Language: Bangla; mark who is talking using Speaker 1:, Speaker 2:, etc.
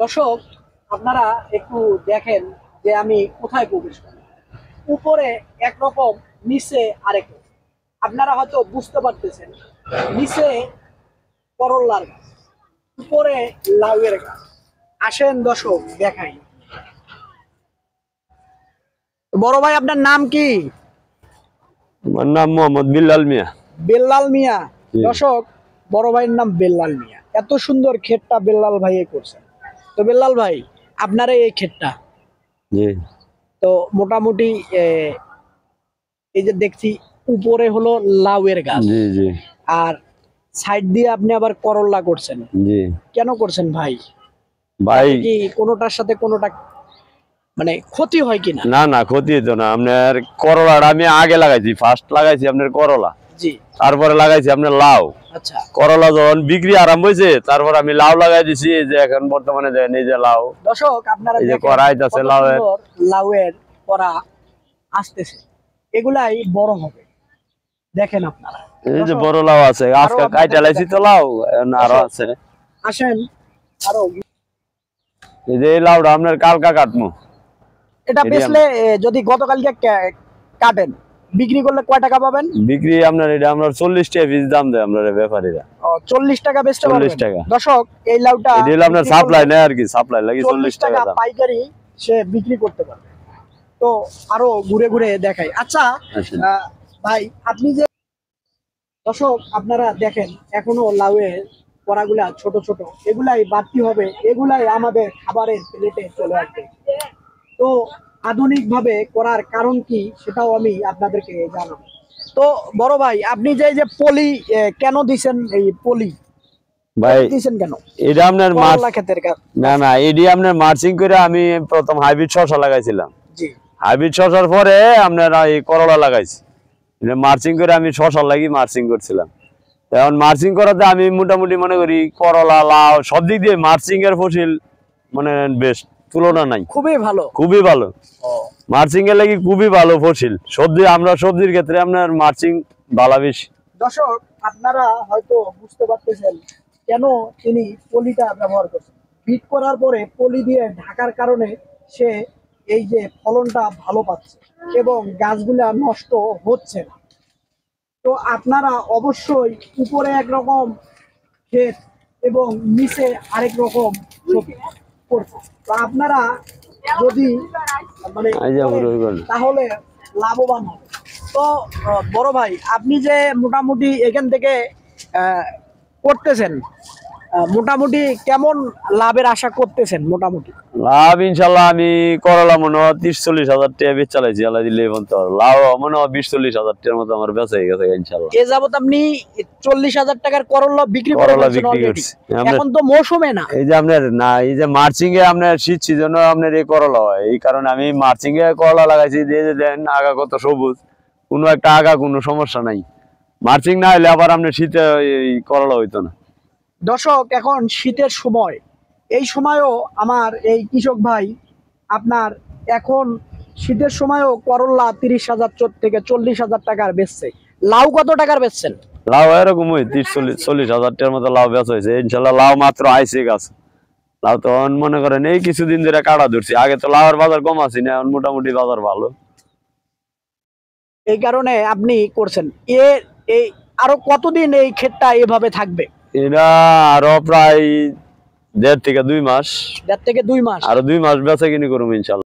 Speaker 1: দর্শক, আপনারা একটু দেখেন যে আমি কোথায় প্রবেশ করি। উপরে একরকম, নিচে আরেক রকম। আপনারা হয়তো বুঝতে পারতেছেন, নিচে করল্লার গাছ, উপরে লাউয়ের গাছ। আসেন দর্শক দেখাই। বড় ভাই, আপনার নাম কি?
Speaker 2: আমার নাম মোহাম্মদ বিল্লাল মিয়া।
Speaker 1: বেল্লাল মিয়া। দর্শক, বড় ভাইয়ের নাম বেল্লাল মিয়া। এত সুন্দর ক্ষেতটা বেল্লাল ভাই করছেন। তো বেল্লাল ভাই, আপনার এই ক্ষেতটা
Speaker 2: জি
Speaker 1: তো মোটামুটি এই যে দেখছি উপরে হলো লাউয়ের গাছ,
Speaker 2: জি জি
Speaker 1: আর সাইড দিয়ে আপনি আবার করল্লা করছেন।
Speaker 2: জি
Speaker 1: কেন করছেন ভাই?
Speaker 2: ভাই,
Speaker 1: তাতে কি কোনোটার সাথে কোনোটা মানে ক্ষতি হয় কিনা?
Speaker 2: না না, ক্ষতি হতো না। আপনার করলাটা আমি আগে লাগাইছি, ফার্স্ট লাগাইছি আপনার করলা,
Speaker 1: জি।
Speaker 2: তারপরে লাগাইছি আপনার লাউ।
Speaker 1: আচ্ছা।
Speaker 2: করলা যখন বিক্রি আরম্ভ হয়েছে, তারপর আমি লাউ লাগাই দিছি। এই যে এখন বর্তমানে দেখেন, এই যে লাউ,
Speaker 1: দর্শক, আপনারা
Speaker 2: এই যে
Speaker 1: দেখেন
Speaker 2: করা হইতাছে
Speaker 1: কত
Speaker 2: লাউয়ের।
Speaker 1: সুন্দর লাউয়ের করা আসতেছে। এগুলাই বড় হবে, দেখেন আপনারা।
Speaker 2: এই যে
Speaker 1: দর্শক,
Speaker 2: বড় লাউ আছে,
Speaker 1: আরো
Speaker 2: আজকে
Speaker 1: আপনাদেরকে
Speaker 2: কাইটা লাইছি তো লাউ, এখন আরো
Speaker 1: দর্শক,
Speaker 2: আছে।
Speaker 1: আসেন আরো।
Speaker 2: এই যে এই লাউটা আপনার কালকা কাটমু।
Speaker 1: এটা বেচলে যদি গতকালকে কাটেন, বিক্রি করলে কয় টাকা পাবেন?
Speaker 2: বিক্রি আপনার এটা আমরা 40 টাকা পিস দাম দেয় আমরা ব্যাপারীরা।
Speaker 1: 40 টাকা বেচতে
Speaker 2: 40
Speaker 1: পারবেন।
Speaker 2: টাকা।
Speaker 1: দর্শক, এই লাউটা
Speaker 2: এটা হলো আপনার
Speaker 1: বিক্রি
Speaker 2: সাপ্লাই
Speaker 1: করলে
Speaker 2: নেয় আর কি, সাপ্লাই লাগি 40 টাকা দাম।
Speaker 1: পাইকারি সে বিক্রি করতে পারবে। তো আরো ঘুরে ঘুরে দেখাই। আচ্ছা
Speaker 2: আচ্ছা।
Speaker 1: ভাই, আপনি যে, দর্শক আপনারা দেখেন এখনো লাউয়ের কড়াগুলা ছোট ছোট, এগুলাই বাড়তি হবে, এগুলাই আমাদের খাবারের প্লেটে চলে আসবে। তো আধুনিক ভাবে করার কারণ কি, সেটাও আমি আপনাদেরকে জানাবো। তো বড় ভাই, আপনি যে এই যে পলি কেন দিছেন, এই পলি
Speaker 2: ভাই
Speaker 1: দিছেন কেন?
Speaker 2: এটা আপনার
Speaker 1: করলা ক্ষেতের
Speaker 2: না না, এটি আপনার মার্চিং করে আমি প্রথম হাইব্রিড শসা লাগাইছিলাম।
Speaker 1: জি।
Speaker 2: হাইব্রিড শসার পরে আপনার এই করলা লাগাইছি। মার্চিং করে আমি শসা লাগি মার্চিং করছিলাম। এখন মার্চিং করাতে আমি মোটামুটি মনে করি করলা লাউ সব দিক দিয়ে মার্চিং এর ফসল মানে বেস্ট, তুলনা নাই।
Speaker 1: খুবই ভালো,
Speaker 2: খুবই ভালো। মার্চিং এর লাগি খুবই ভালো ফসল। সবজি, আমরা সবজির ক্ষেত্রে আপনার মার্চিং ভালো বেশি।
Speaker 1: দর্শক, আপনারা হয়তো বুঝতে পারতেছেন কেন তিনি পলিটা ব্যবহার করছেন। বিট করার পরে পলি দিয়ে ঢাকার কারণে সে এই যে ফলনটা ভালো পাচ্ছে এবং গাছগুলা নষ্ট হচ্ছে না। তো আপনারা অবশ্যই উপরে একরকম ক্ষেত এবং নিচে আরেক রকম ছবি করছে। তো আপনারা যদি মানে তাহলে লাভবান হবে। তো বড় ভাই, আপনি যে মোটামুটি এখান থেকে করতেছেন, মোটামুটি কেমন লাভের আশা করতেছেন? মোটামুটি
Speaker 2: লাভ ইনশাল্লাহ আমি করলা মনে হয় 30-40 হাজার টাকা বেচ চালাইছি। আল্লাহ দিলে এখন তো লাভ মনে হয় 20-40 হাজার টাকার মতো আমার বেচা হয়ে গেছে ইনশাল্লাহ।
Speaker 1: এ যাবত আপনি 40,000 টাকার করলা বিক্রি
Speaker 2: করছি।
Speaker 1: এখন তো মৌসুমে না।
Speaker 2: এই যে আপনার না, এই যে মার্চিং এ আপনার শীত সিজনে আপনার এই করলা হয়, এই কারণে আমি মার্চিং এ করলা লাগাইছি। দিয়ে যে দেন আগা কত সবুজ, কোনো একটা আগা কোনো সমস্যা নাই। মার্চিং না হলে আবার আপনার শীতে এই করলা হইতো না।
Speaker 1: দর্শক, এখন শীতের সময়, এই সময়ও আমার এই কৃষক ভাই আপনার এখন শীতের সময়ও করলা 30,000 থেকে 40,000 টাকার বেচছে। লাউ কত টাকার বেচছেন?
Speaker 2: লাউ এরকম 30-40 হাজার টাকার মতো লাউ বেচা হয়েছে ইনশাল্লাহ। লাউ মাত্র আইসে গাছ। লাউ তো মনে করেন এই কিছুদিন ধরে কাটা ধরছি। আগে তো লাউয়ের বাজার কম আছে না, এখন মোটামুটি বাজার ভালো।
Speaker 1: এই কারণে আপনি করছেন। এই আরো কতদিন এই ক্ষেতটা এভাবে থাকবে?
Speaker 2: এটা আরো প্রায় 1.5 থেকে 2 মাস।
Speaker 1: 1.5 থেকে 2 মাস।
Speaker 2: আরো 2 মাস বেচা কিনি করবো ইনশাল্লাহ।